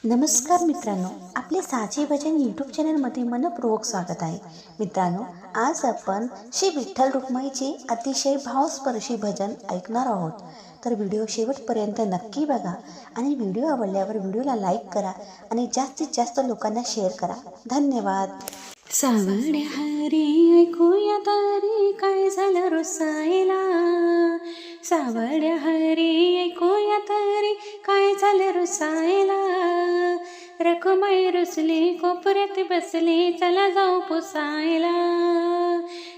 नमस्कार मित्रांनो, आपले साचे भजन यूट्यूब चॅनलमध्ये मनपूर्वक स्वागत आहे. मित्रांनो, आज आपण श्री विठ्ठल रुक्माईचे अतिशय भावस्पर्शी भजन ऐकणार आहोत. तर व्हिडिओ शेवटपर्यंत नक्की बघा आणि व्हिडिओ आवडल्यावर व्हिडिओला लाईक करा आणि जास्तीत जास्त लोकांना शेअर करा. धन्यवाद. सावड्या हरी ऐकूया तारी काय झालं रुसायला. सावड्या हरी ऐकूया तारी काय झालं रुसायला. रखुमाई रुसली कोपऱ्यात बसली चला जाऊ पुसायला.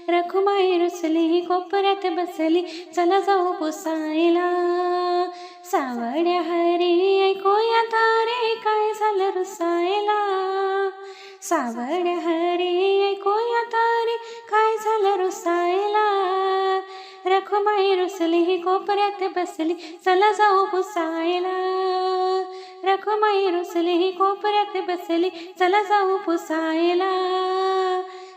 रखुमाई रुसली कोपऱ्यात बसली चला जाऊ पुसायला. सावड्या हरी ऐकूया तारी काय झालं रुसायला. सावड्या हरी ऐकूया तारी काय झालं रुसायला. रखुमाई रुसली कोपऱ्यात बसली चला जाऊ पुसायला. रखुमाई रुसली कोपऱ्यात बसली चला जाऊ पुसायला.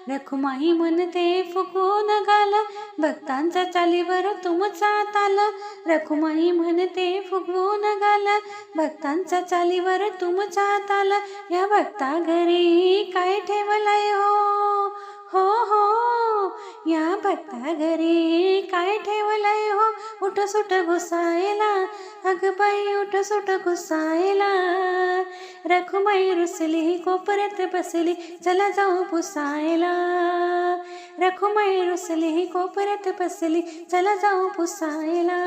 रखुमाई म्हणते फुकून घाल भक्तांचा चालीवर तुमचा ताल. रखुमाई म्हणते फुकवून घाल भक्तांचा चालीवर तुमचा ताल. या भक्ता घरी काय ठेवलंय हो हो हो. या भक्ता घरी काय ठेवलंय हो. उठ सुट घुसायला अग बाई उठ सुट घुसायला. रखुमाई रुसली कोपऱ्यात बसली चला जाऊ पुसायला. रखुमाई रुसली कोपऱ्यात बसली चला जाऊ पुसायला.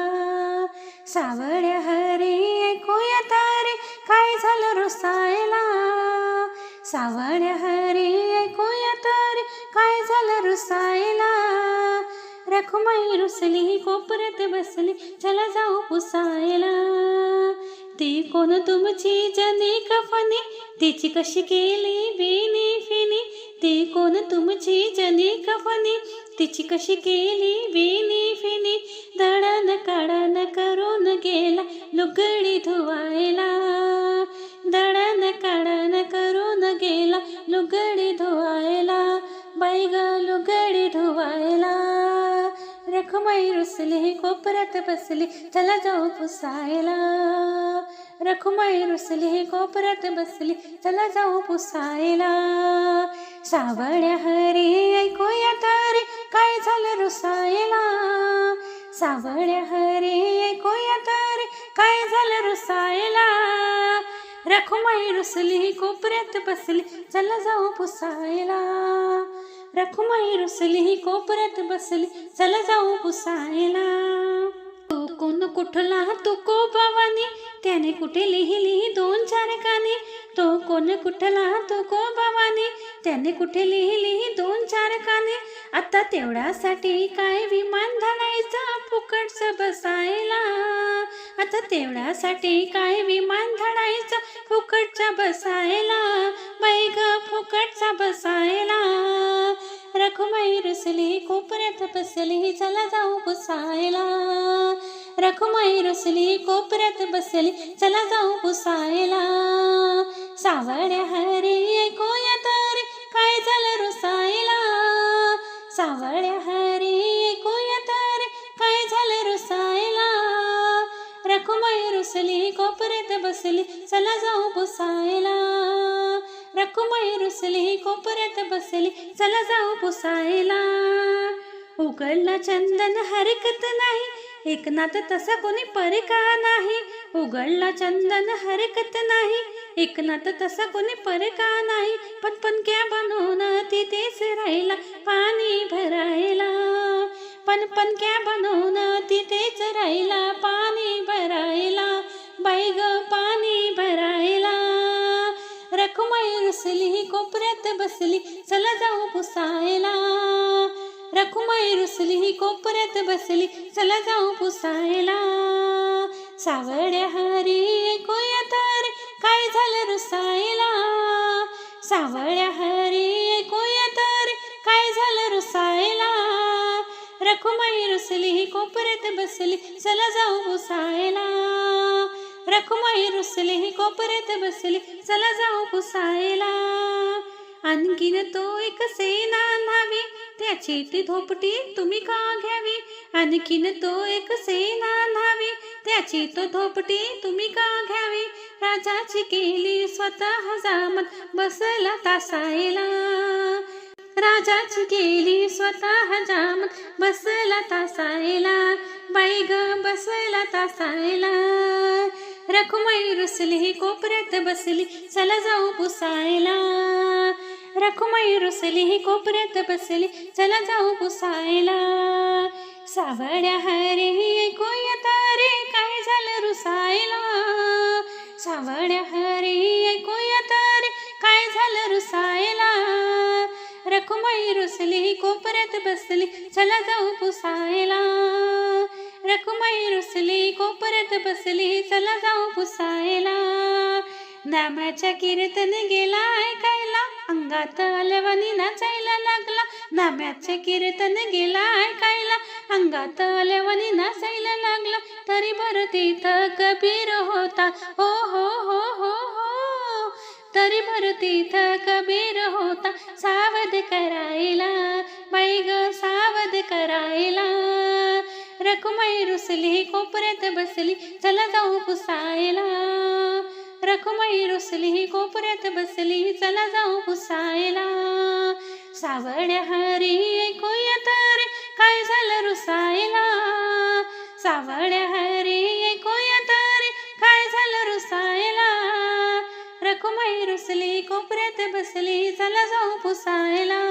सावड्या हरी ऐकूया तारी काय झालं रुसायला. सावड्या हरी ऐकूया तारी काय झालं रुसायला. रखुमाई रुसली कोपऱ्यात बसली चला जाऊ पुसायला. ती कोण तुमची जनी कफनी तिची कशी केली बिनी फिनी. ती कोण तुमची जनी कफनी तिची कशी केली बिनी फिनी. दळण काढण करून गेला लुगडी धुवायला. दळण काढण करून गेला लुगडी धुवायला. बाई ग लुगडी धुवायला. रखुमाई रुसली कोपऱ्यात बसली चला जाऊ पुसायला. रखुमाई रुसली कोपऱ्यात बसली चला जाऊ पुसायला. सावड्या हरी ऐकूया तारी काय झालं रुसायला. सावड्या हरी ऐकूया तारी काय झालं रुसायला. रखुमाई रुसली कोपऱ्यात बसली चला जाऊ पुसायला. रखुमाई रुसली कोपऱ्यात बसली चला जाऊ पुसायला. तू कोण कुठला तू को भवानी त्याने कुठे लिहिली दोन चार कानी. तो कोण कुठला तो को भवानी त्याने कुठे लिहिली दोन चार कानी. आता तेवढ्यासाठी काय विमान धाडायचं फुकटचं बसायला. आता तेवढ्यासाठी काय विमान धाडायचं फुकटचं बसायला. बाई ग फुकटचा बसायला. रखुमाई रुसली कोपऱ्यात बसली चला जाऊ पुसायला. रखुमाई रुसली कोपऱ्यात बसली चला जाऊ पुसायला. सावड्या हरी ऐकूया तारी काय झालं रुसायला. सावड्या हरी ऐकूया तारी काय झालं रुसायला. रखुमाई रुसली कोपऱ्यात बसली चला जाऊ पुसायला. रखुमाई रुसली कोपऱ्यात बसली चला जाऊ पुसायला. उघडला चंदन हरकत नाही एकनाथ तसा कोणी परिका नाही. उघडला चंदन हरकत नाही एकनाथ तसा कोणी परिका नाही. पणक्या बनवून तिथेच राहिला पाणी भरायला. पणक्या बनवून तिथेच राहिला पाणी भरायला. बाई ग पाणी भरायला. रखुमाई रुसली कोपऱ्यात बसली चला जाऊ पुसायला. रखुमाई रुसली कोपऱ्यात बसली चला जाऊ पुसायला. सावड्या हरी ऐकूया तारी काय झालं रुसायला. सावड्या हरी ऐकूया तारी काय झालं रुसायला. रखुमाई रुसली कोपऱ्यात बसली चला जाऊ पुसायला. रखुमाई रुसली कोपऱ्यात बसली चला जाऊ पुसायला. आणखीन तो एक सेना न्हावी त्याची ती धोपटी तुम्ही का घ्यावी, आणखीन तो एक सेना न्हावी, त्याची तो धोपटी तुम्ही का घ्यावी, राजाची केली स्वतः हजामत बसला तासायला, राजाची केली स्वतः हजामत बसला तासायला, बाई ग बसला तासायला, रखुमाई रुसली कोपऱ्यात बसली चला जाऊ पुसायला, रखुमाई रुसली कोपऱ्यात बसली चला जाऊ पुसायला, सावळ्या हरी ऐकूया तारे काय झालं रुसायला, सावळ्या हरी ऐकूया तारे काय झालं रुसायला, रखुमाई रुसली कोपऱ्यात बसली चला जाऊ पुसायला, रखुमाई रुसली कोपऱ्यात बसली चला जाऊ पुसायला, नाम्याच्या कीर्तन गेला ऐकायला अंगात अलवणी नाचायला लागला, नाम्याचे कीर्तन गेला ऐकायला अंगात अलवणी नाचायला लागला, तरी भर तिथं कबीर होता हो हो हो हो हो, तरी भर तिथं कबीर होता सावध करायला, बाई ग सावध करायला, रखुमाई रुसली कोपऱ्यात बसली चला जाऊ पुसायला, रखुमाई रुसली कोपऱ्यात बसली चला जाऊ पुसायला, सावळ्या हरी ऐकूया तारे काय झालं रुसायला, सावळ्या हरी ऐकूया तारे काय झालं रुसायला, रखुमाई रुसली कोपऱ्यात बसली चला जाऊ पुसायला,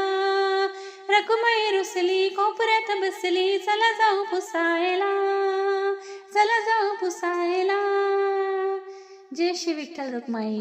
रखुमाई रुसली कोपऱ्यात बसली चला जाऊ पुसायला, चला जाऊ पुसायला. जय श्री विठ्ठल रुक्माई.